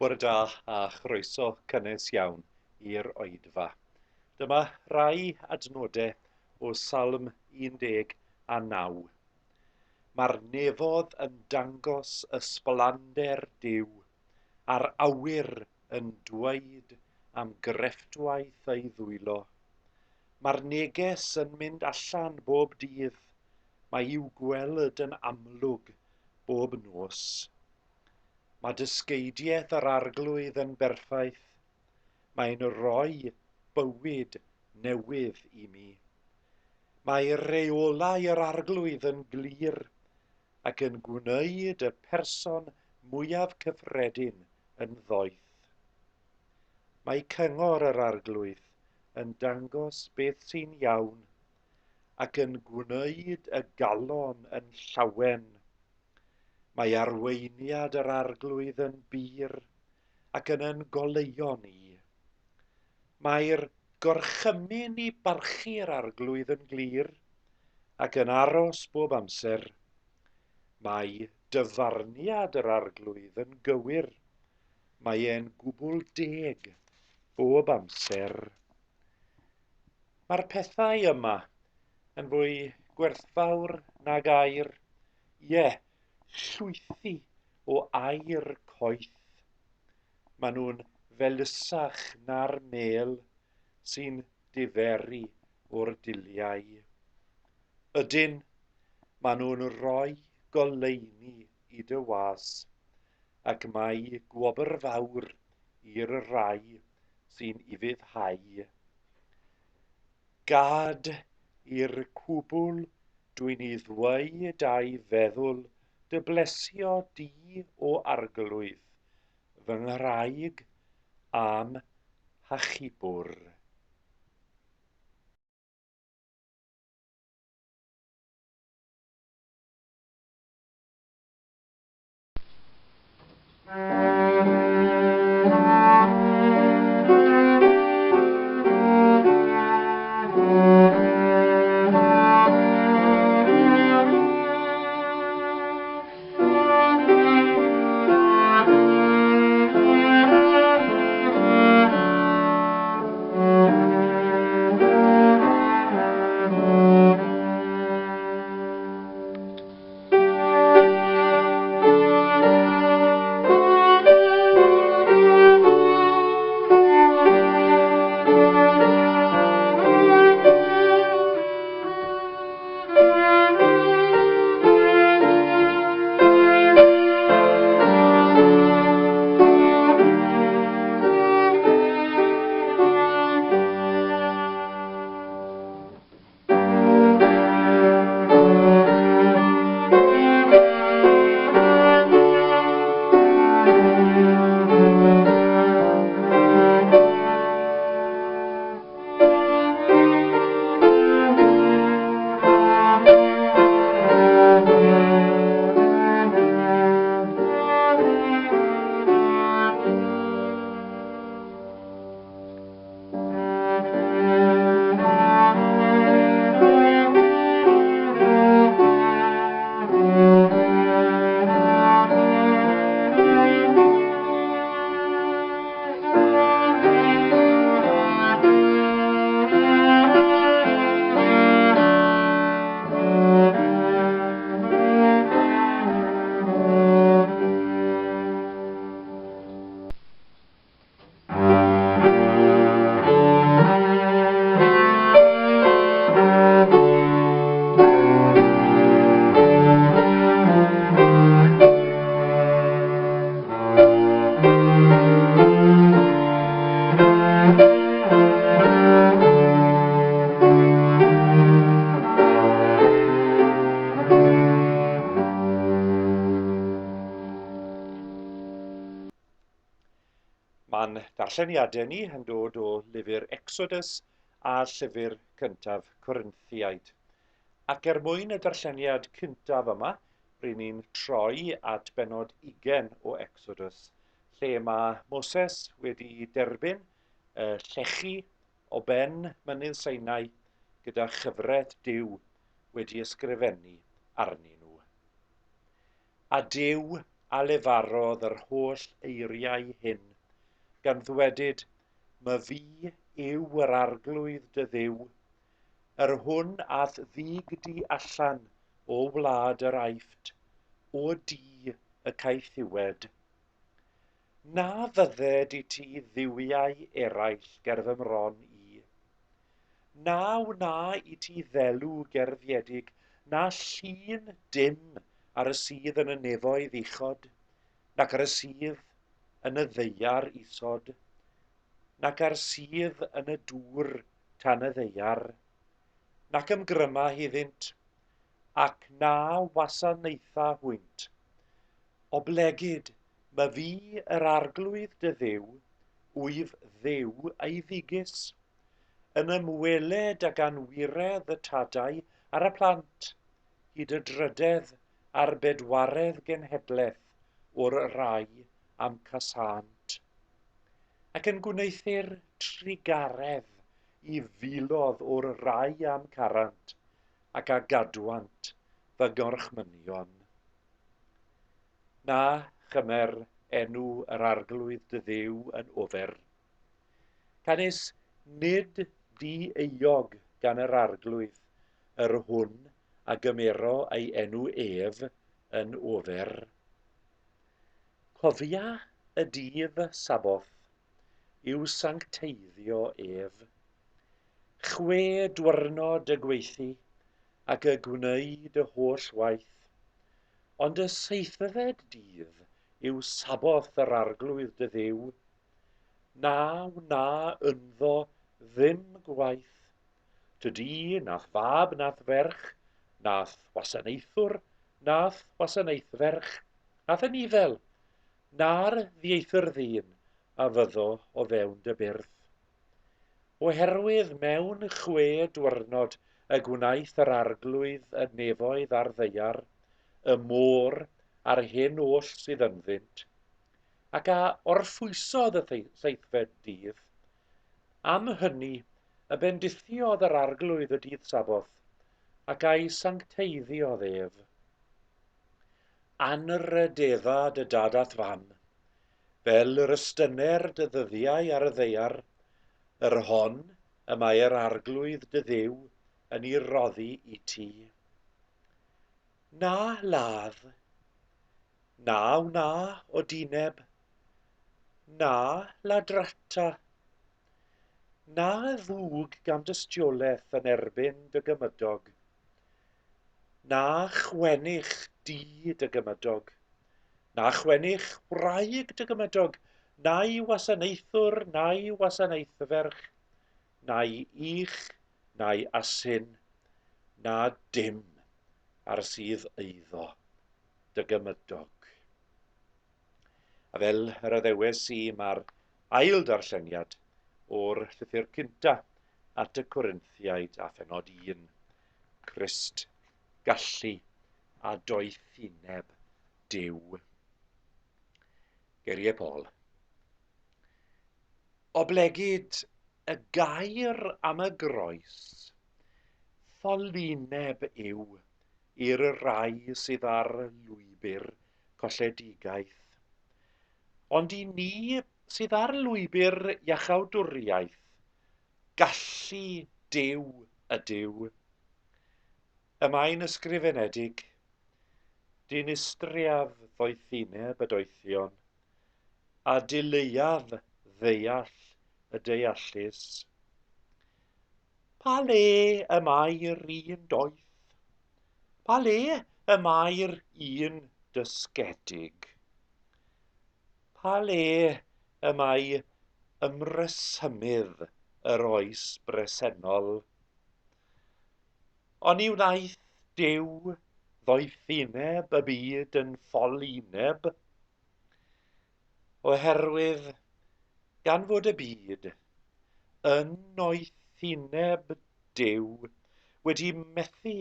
Bore da a chroeso cynnes iawn i'r Oedfa. Dyma rai adnodau o Salm 19. Mae'r nefodd yn dangos ysblander Duw, a'r awyr yn dweud am grefftwaith ei ddwylo. Mae'r neges yn mynd allan bob dydd, mae i'w gweld yn amlwg bob nos. Mae dysgeidiaeth yr arglwydd yn berffaith, mae'n rhoi bywyd newydd i mi. Mae reolau yr arglwydd yn glir ac yn gwneud y person mwyaf cyffredin yn ddoeth. Mae cyngor yr arglwydd yn dangos beth sy'n iawn ac yn gwneud y galon yn llawen. Mae arweiniad yr arglwydd yn bir ac yn goleuon ni. Mae'r gorchymyn i barchu'r arglwydd yn glir ac yn aros bob amser. Mae dyfarniad yr arglwydd yn gywir. Mae e'n gwbl deg bob amser. Mae'r pethau yma yn fwy gwerthfawr nag air. Ie, llwythi o air coeth. Maen nhw'n felysach na'r mêl sy'n diferu o'r diliau. Ydyn, maen nhw'n rhoi goleuni i dy was, ac mae gwobr fawr i'r rai sy'n I fyddhau. Gad i'r cwbl dwi'n I ddweud a'i feddwl dy blesio di o arglwydd, fy ngwraig am hachubwr. Mae'n darlleniadau ni yn dod o lyfr Exodus a llyfr cyntaf Corinthiaid. Ac mwyn y darlleniad cyntaf yma, rydyn ni'n troi at bennod 20 o Exodus, lle mae Moses wedi derbyn llechi o ben mynydd Sinai gyda chyfred Duw wedi ysgrifennu arnyn nhw. A Duw a lefarodd yr holl eiriau hyn, gan ddwedyd, "My fi yw yr arglwydd dy Dduw, yr hwn ath ddig di allan o wlad yr Aifft, o di y caethiwed. Na fydded i ti dduwiau eraill ger fy mron i. Naw na i ti ddelw gerddiedig, na llun dim ar y sydd yn y nefoedd uchod, nac ar y sydd yn y ddeiar isod, nac ar sydd yn y dŵr tan y ddeiar, nac ymgryma hyddynt, ac na wasanaetha hwynt. Oblegyd, my fi yr arglwydd dy Dduw, wyf Dduw ei ddigys, yn ymweled ag anwiredd y tadau ar y plant, hyd y drydedd a'r bedwaredd genhedlaeth o'r rai am casant, ac yn gwneithir trigaredd i filodd o'r rai am carant, ac a gadwant fy gorchmynion. Na chymer enw yr arglwydd dy Dduw yn ofer. Canis nid di-euog gan yr arglwydd, yr hwn a gymero ei enw ef yn ofer. Cofia y dydd saboth yw sancteiddio ef. 6 diwrnod y gweithi ac y gwneud y holl waith, ond y 7fed dydd yw saboth yr arglwydd dy Dduw. Na ynddo ddim gwaith. Tydi nath fab nath ferch, nath wasanaethwr, nath wasanaethferch, nath anifel, na'r ddieithr ddyn a fyddo o fewn dy byrth. Oherwydd mewn 6 diwrnod y gwnaeth yr arglwydd y nefoedd a'r ddeiar, y môr a'r hyn oll sydd ynddynt, ac a orffwysodd y 7fed dydd. Am hynny, y bendithiodd yr arglwydd y dydd saboth, ac a'i sancteiddiodd ef. Anrydedda dy dad at fam, fel yr ystyner dy ddyddiau ar y ddeiar, yr hon y mae'r arglwydd dy Dduw yn ei roddi i ti. Na ladd, na o dineb, na ladrata, na ddwg gan dystiolaeth yn erbyn dy gymydog, na chwennych di dy gymydog, na chwennych wraig dy gymydog, na'i wasanaethwr, na'i wasanaethferch, na'i ich, na'i asyn, na dim ar sydd eiddo dy gymydog. A fel yr addewes i, mae'r ail darlleniad o'r llythyr cynta at y Corinthiaid a phenod 1, Crist, gallu a doethineb Duw. Geiriau Paul. Oblegyd y gair am y groes, ffolineb yw i'r rai sydd ar lwybr colledigaeth. Ond i ni sydd ar lwybr iachawdwriaeth, gallu Duw ydyw. Y mae'n ysgrifenedig, dinistriaf ddoethineb y doethion, a dileuaf ddeall y deallus. Pa le y mae'r un doeth? Pa le y mae'r un dysgedig? Pa le y mae ymresymydd yr oes bresennol? Ond i wnaeth Duw ddoethineb y byd yn ffolineb, oherwydd gan fod y byd yn oethineb Duw wedi methu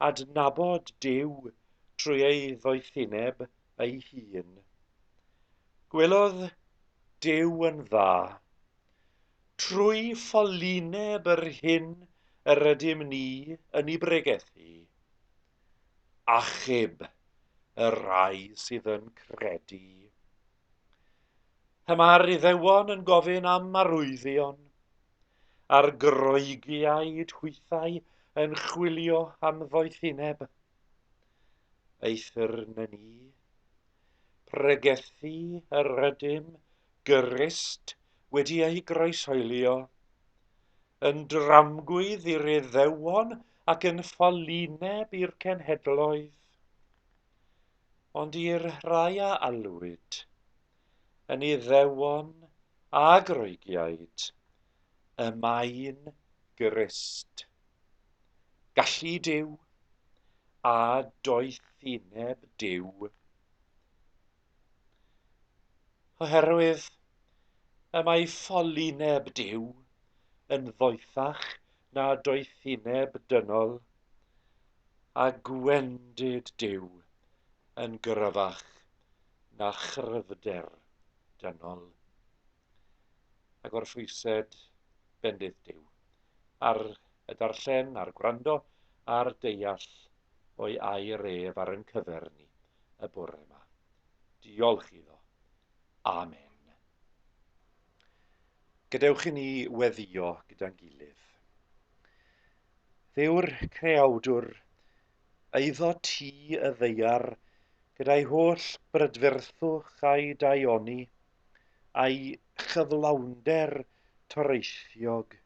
adnabod Duw trwy ei ddoethineb ei hun. Gwelodd Duw yn dda, trwy ffolineb yr hyn yr ydym ni yn ei bregethu, achub y rai sydd yn credu. Mae'r Iddewon yn gofyn am arwyddion, a'r groegiaid hwythau yn chwilio am ddoethineb. Eithir na ni, pregethu yr ydym Grist wedi ei groesoelio, yn dramgwydd i'r Iddewon ac yn ffolineb i'r cenhedloedd. Ond i'r rai a alwyd, yn Iddewon a groegiaid, y mae'n Grist, gallu Duw a doethineb Duw. Oherwydd y mae ffolineb Duw yn ddoethach na doethineb dynol, a gwendid Duw yn gryfach na chryfder dynol. Ac o'r phwysed bendith Duw ar y darllen, a'r gwrando, a'r deall o'i air ef ar ein cyfer ni y bore yma. Diolch iddo. Amen. Gadewch i ni weddio gyda'n gilydd. Dduw'r creawdwr, eiddo ti y ddeiar, gyda'i holl brydferthwch a'i daioni, a'i chyflawnder toreithiog.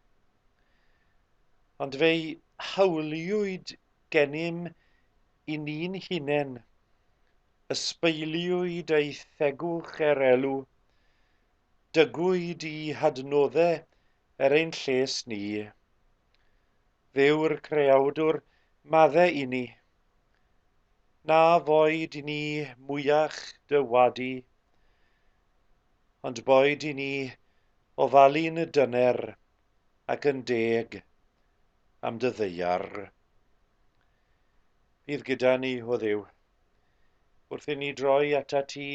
Ond fe'i hawliwyd gennym i ni'n hunain, ysbeiliwyd ei thegwch elw, dygwyd i hadnoddau ein lles ni. Dduw'r creawdwr maddau i ni, na foed i ni mwyach dy wadu, ond boed i ni ofalu'n dyner ac yn deg am dy ddeiar. Bydd gyda ni, o Dduw, wrth i ni droi ata ti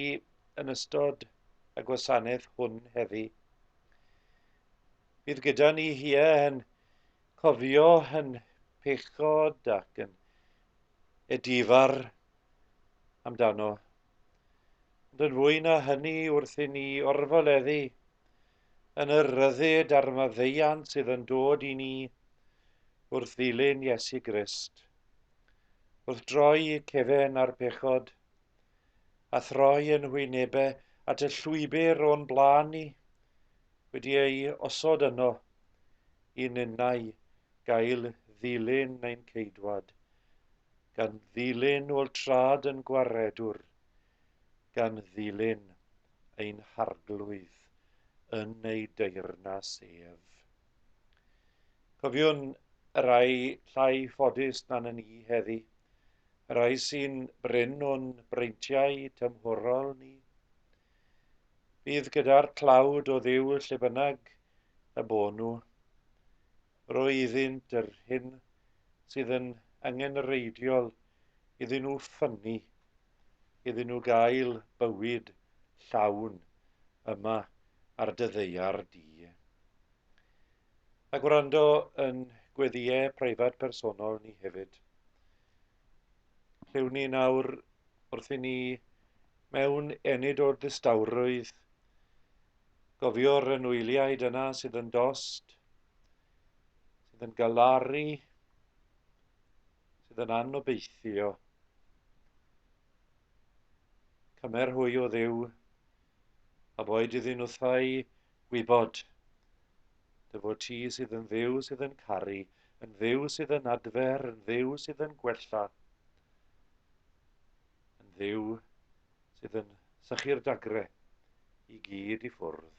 yn ystod y gwasanaeth hwn heddi. Bydd gyda ni yn cofio yn pechod ac yn edifar amdano. Ond yn fwy na hynny wrth i ni orfoleddu yn y ryddid a'r maddeuant sydd yn dod i ni wrth ddilyn Iesu Grist, wrth droi cefen ar pechod, a throi yn hwynebau at y llwybr o'n blaen ni, wedi ei osod yno i ninnau gael ddilyn ein ceidwad, gan ddilyn o'r trad yn gwaredwr, gan ddilyn ein harglwydd yn ei deyrnas ef. Cofiwn y rai llai ffodus na'n ni heddi, y rai sy'n bryn o'n breintiau tymhorol ni. Bydd gyda'r tlawd o Dduw lle bynnag y bo nhw, roi iddynt yr hyn sydd yn angenreidiol iddyn nhw ffynnu, iddyn nhw gael bywyd llawn yma ar dy ddeiar di. A gwrando yn gweddiau preifat personol ni hefyd. Llewn ni nawr wrth i ni mewn enid o'r distawrwydd gofio'r anwyliaid yna sydd yn dost, sydd yn galaru, sydd yn anobeithio. Cymer hwy o Dduw, a boed iddyn nhw'thau gwybod dy fod ti sydd yn Dduw sydd yn caru, yn Dduw sydd yn adfer, yn Dduw sydd yn gwella, yn Dduw sydd yn sychu'r dagrau i gyd i ffwrdd.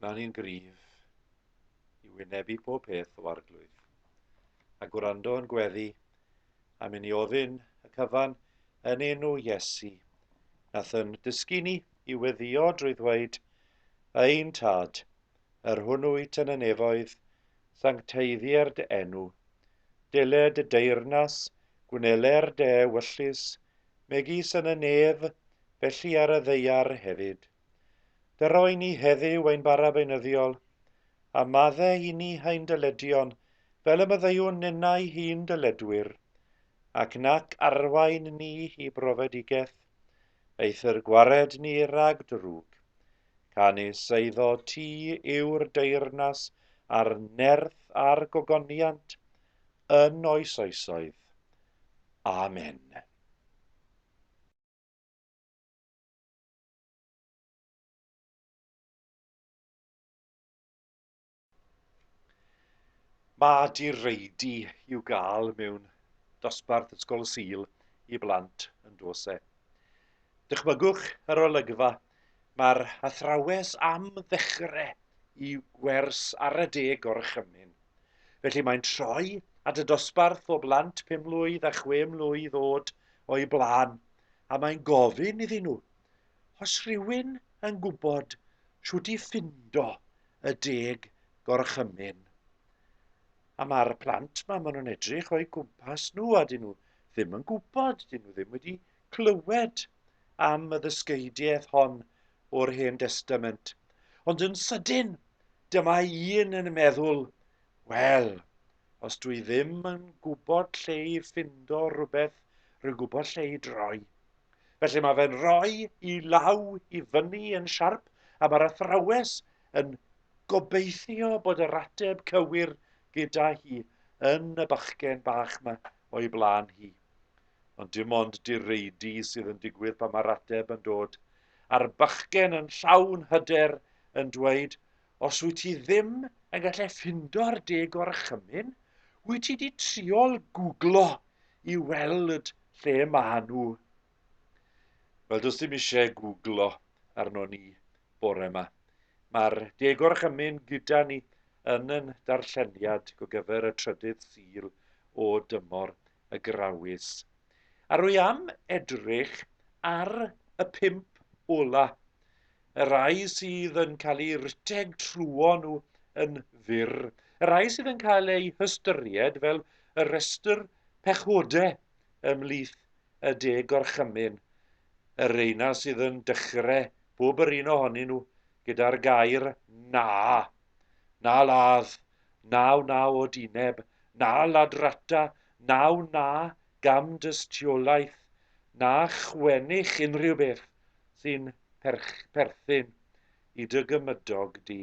Gwna ni'n gryf i wynebu pob peth o arglwydd, a gwrando yn gweddi a mynd i ofyn y cyfan yn enw Iesu, nath yn dysgu ni i weddio drwy ddweud, ein tad, yr hwnnwyd yn y nefoedd, sancteiddier dy enw, diled y deyrnas, gwneler dy ewyllus, megis yn y nef, felly ar y ddeiar hefyd. Dyro i ni heddiw ein bara beunyddiol, a maddau i ni hain dyledion, fel y myddaiwn ninnau hun dyledwyr, ac nac arwain ni hi brofedigaeth, eith'r gwared ni rag drwg. Canis eiddo ti yw'r deyrnas a'r nerth a'r gogoniant, yn oes oesoedd. Amen. Mae direidi i'w gael mewn dosbarth ysgol Sul i blant yn dosau. Dychmygwch yr olygfa, mae'r athrawes am ddechrau i wers ar y 10 gorchymyn. Felly mae'n troi at y dosbarth o blant 5 mlwydd a 6 mlwydd o'i blaen, a mae'n gofyn iddyn nhw, os rhywun yn gwybod shwt i ffindo y 10 gorchymyn. A mae'r plant maen nhw'n edrych o'i gwmpas nhw, a dyn nhw ddim yn gwybod, dyn nhw ddim wedi clywed am y ddysgeidiaeth hon o'r Hen Testament. Ond yn sydyn, dyma un yn meddwl, wel, os dwi ddim yn gwybod lle i ffindo rhywbeth, rwy'n gwybod lle i droi. Felly mae fe'n rhoi i law i fyny yn siarp, a mae'r athrawes yn gobeithio bod yr ateb cywir gyda hi yn y bachgen bach yma o'i blaen hi. Ond dim ond direidi sydd yn digwydd pan mae'r ateb yn dod. A'r bachgen yn llawn hyder yn dweud, os wyt ti ddim yn gallu ffindo'r 10 gorchymyn, wyt ti wedi triol gwglo i weld lle maen nhw. Wel, does dim eisiau gwglo arno ni bore yma. Mae'r 10 gorchymyn gyda ni yn darlleniad o gyfer y trydydd Sul o dymor y grawys. A rwy am edrych ar y 5 ola, y rai sydd yn cael ei ryteg trwon nhw yn fyr, y rai sydd yn cael ei hystyried fel y restr pechodau ymhlith y 10 gorchymyn, y reina sydd yn dechrau bob yr un ohonyn nhw gyda'r gair na. Na ladd, naw o dineb, na ladrata, naw na gam dystiolaeth, na chwennych unrhyw beth sy'n perthyn i dy gymydog di.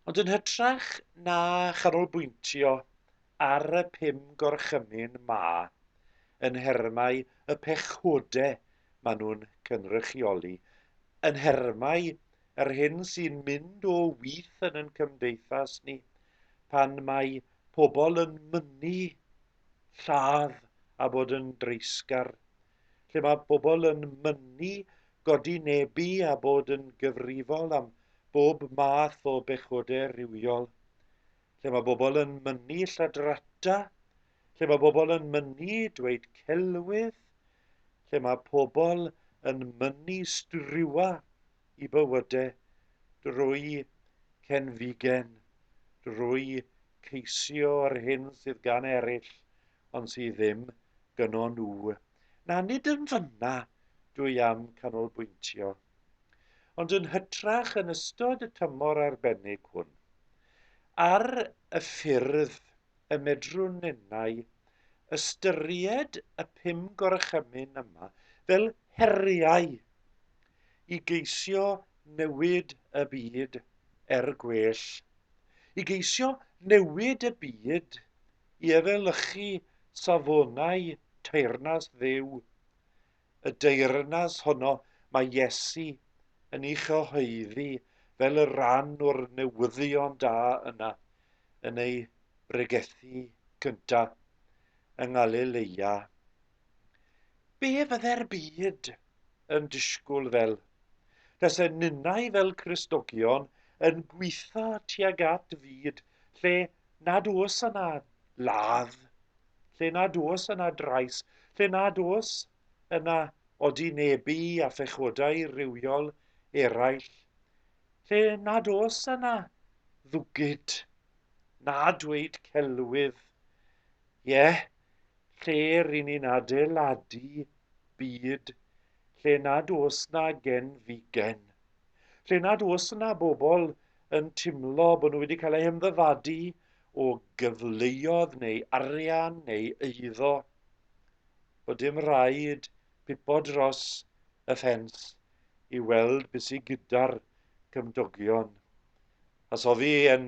Ond yn hytrach na chanolbwyntio ar y 5 gorchymyn yn nhermau y pechodau maen nhw'n cynrychioli, yn nhermau yr hyn sy'n mynd o wyth yn cymdeithas ni pan mae pobl yn mynnu lladd a bod yn dreisgar, lle mae pobl yn mynnu godi nebu a bod yn gyfrifol am bob math o bechodau rywiol, lle mae bobl yn mynnu lladrata, lle mae bobl yn mynnu dweud celwydd, lle mae pobl yn mynnu striwa i bywydau drwy cenfigen, drwy ceisio ar hyn sydd gan eraill, ond sydd ddim gyno nhw. Na, nid yn fyna dwi am canolbwyntio, ond yn hytrach yn ystod y tymor arbennig hwn, ar y ffyrdd y medrwn ninnau ystyried y 5 gorchymyn yma fel heriau i geisio newid y byd gwell, i geisio newid y byd i efelychu safonau teyrnas Dduw, y deyrnas honno mae Iesu yn ei chyhoeddi fel y rhan o'r newyddion da yna yn ei bregethu cyntaf yng Ngalileia. Be fydde'r byd yn disgwyl fel? Tasau ninnau fel Cristnogion yn gweithio tuag at fyd lle nad oes yna ladd, lle nad oes yna drais, lle nad oes yna odinebu a phechodau rywiol eraill, lle nad oes yna ddwgyd, na dweud celwydd, lle rydyn ni'n adeiladu byd lle nad oes na gen figen. lle nad oes yna bobl yn teimlo bod nhw wedi cael eu hymddyfadu o gyfleoedd neu arian neu eiddo, bod dim rhaid pipo dros y ffens i weld beth sydd gyda'r cymdogion. As oedd yn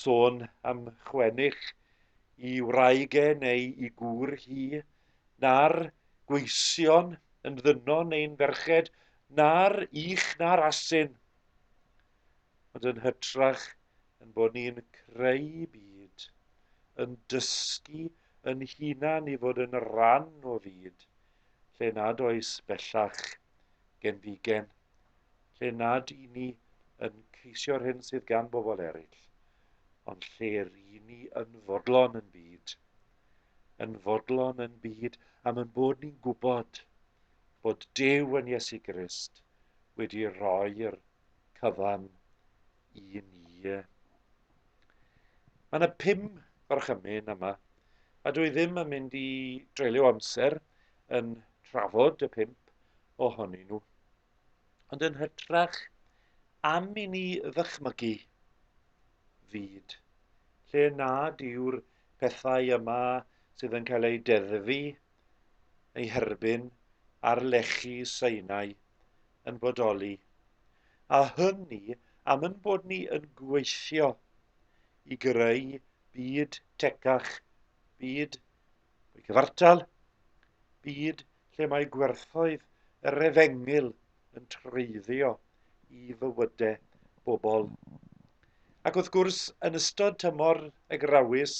sôn am chwennych i wraigau neu i gŵr hi, na'r gweision yn ddynon neu'n ferched, na'r ich na'r asyn. Ond yn hytrach yn bod ni'n creu byd, yn dysgu yn hunan i fod yn ran o fyd, lle nad oes bellach gen figen, lle nad i ni yn ceisio'r hyn sydd gan bobl eraill, ond lle ry ni yn fodlon yn byd am yn bod ni'n gwybod bod Duw yn Iesu Grist wedi rhoi'r cyfan i ni. Mae yna 5 gorchymyn yma, a dwi ddim yn mynd i dreulio amser yn trafod y 5 ohonyn nhw, ond yn hytrach am i ni ddychmygu fyd, lle nad yw'r pethau yma sydd yn cael eu deddfu, eu herbyn ar lechi Sinai yn bodoli. A hynny am yn bod ni yn gweithio i greu byd tecach, byd o'i cyfartal, byd lle mae gwerthoedd yr Efengyl yn treiddio i fywydau bobl. Ac wrth gwrs, yn ystod tymor y grawys,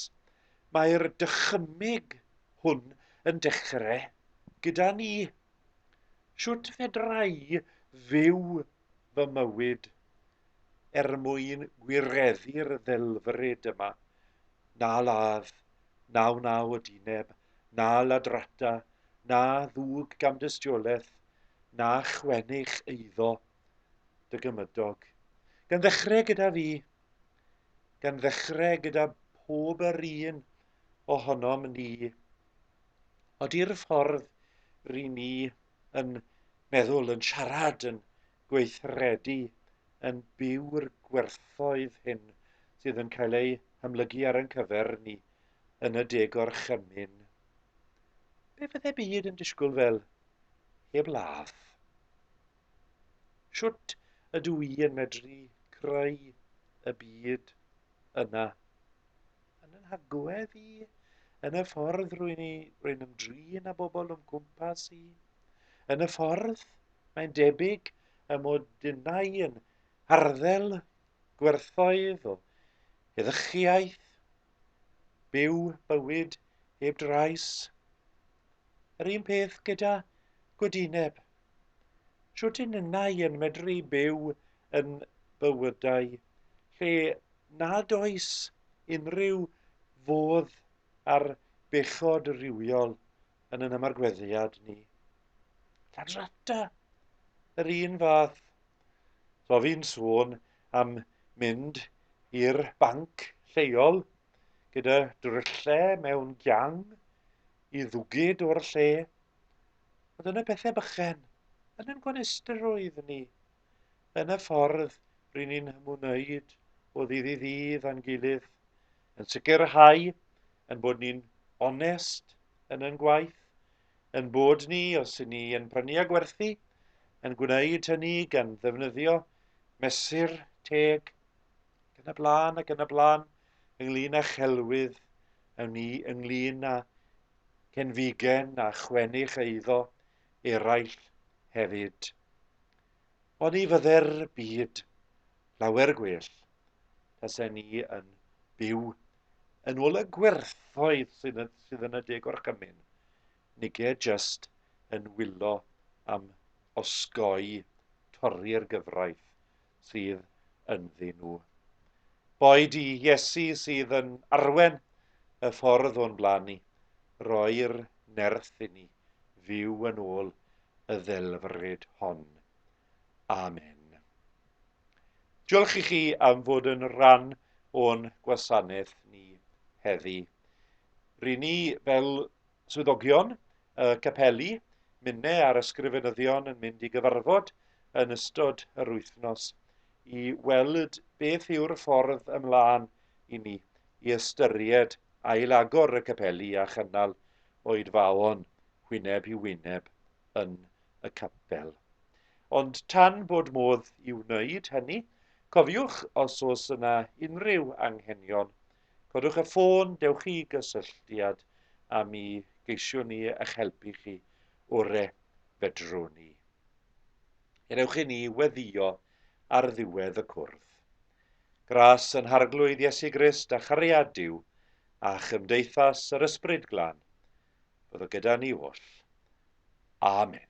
mae'r dychymyg hwn yn dechrau gyda ni. Siwt fedra i fyw fy mywyd mwyn gwireddu'r ddelfryd yma? Na ladd, na wnaw o dineb, na ladrata, na ddwg gam dystiolaeth, na chwennych eiddo dy gymydog. Gan ddechrau gyda fi, gan ddechrau gyda pob yr un ohonom ni, Ody'r ffordd rydyn ni yn meddwl, yn siarad, yn gweithredu, yn byw'r gwerthoedd hyn sydd yn cael ei hymlygu ar ein cyfer ni yn y 10 gorchymyn. Be fyddai byd yn disgwyl fel heb ladd? Siwt ydw i yn medru creu y byd yna? Yn yn hagwedd i, yn y ffordd rwy'n ymdrin â bobl o'n cwmpas i, yn y ffordd mae'n debyg y mod ynnau yn arddel gwerthoedd o heddychiaeth, byw bywyd heb drais. Yr un peth gyda gwydineb. Siwt yn ynnau yn medru byw yn bywydau lle nad oes unrhyw fodd ar bechod rywiol yn yn ymargweddiad ni. Ladrata, yr un fath. So fi'n sôn am mynd i'r banc lleol gyda dryllau mewn giang i ddwgyd o'r lle. Ond yn y pethau bychen, yn yn gwanesterwydd ni, yn y ffordd rydyn ni'n hymwneud o ddydd i ddydd a'n gilydd, yn sicrhau yn bod ni'n onest yn yn gwaith, yn bod ni, os y'n ni yn prynu a gwerthu, yn gwneud hynny gan ddefnyddio mesur teg, ac yn y blaen, ynglyn â chelwydd, ynglyn â cenfigen a chwennych eiddo eraill hefyd. Ond i fydde'r byd lawer gwell, tasen ni yn byw yn ôl y gwerthoedd sydd yn y 10 gorchymyn, nige jyst yn wylo am osgoi torri'r gyfraith sydd ynddyn nhw. Boed i Iesu sydd yn arwen y ffordd o'n blaen ni, roi'r nerth i ni fyw yn ôl y ddelfryd hon. Amen. Diolch i chi am fod yn rhan o'n gwasanaeth ni heddi. Rydyn ni fel swyddogion y capeli, minnau ar ysgrifenyddion yn mynd i gyfarfod yn ystod yr wythnos. i weld beth yw'r ffordd ymlaen i ni i ystyried ailagor y capeli a chynnal oedfaon wyneb i wyneb yn y capel. Ond tan bod modd i wneud hynny, cofiwch os oes yna unrhyw anghenion, codwch y ffôn, dewch i gysylltiad a mi geisiwn ni eich helpu chi orau fedrwn ni. Gadewch i ni weddio ar ddiwedd y cwrdd. Gras yn harglwydd Iesu Grist a chariad Duw a chymdeithas yr Ysbryd Glân, bydd o gyda ni oll. Amen.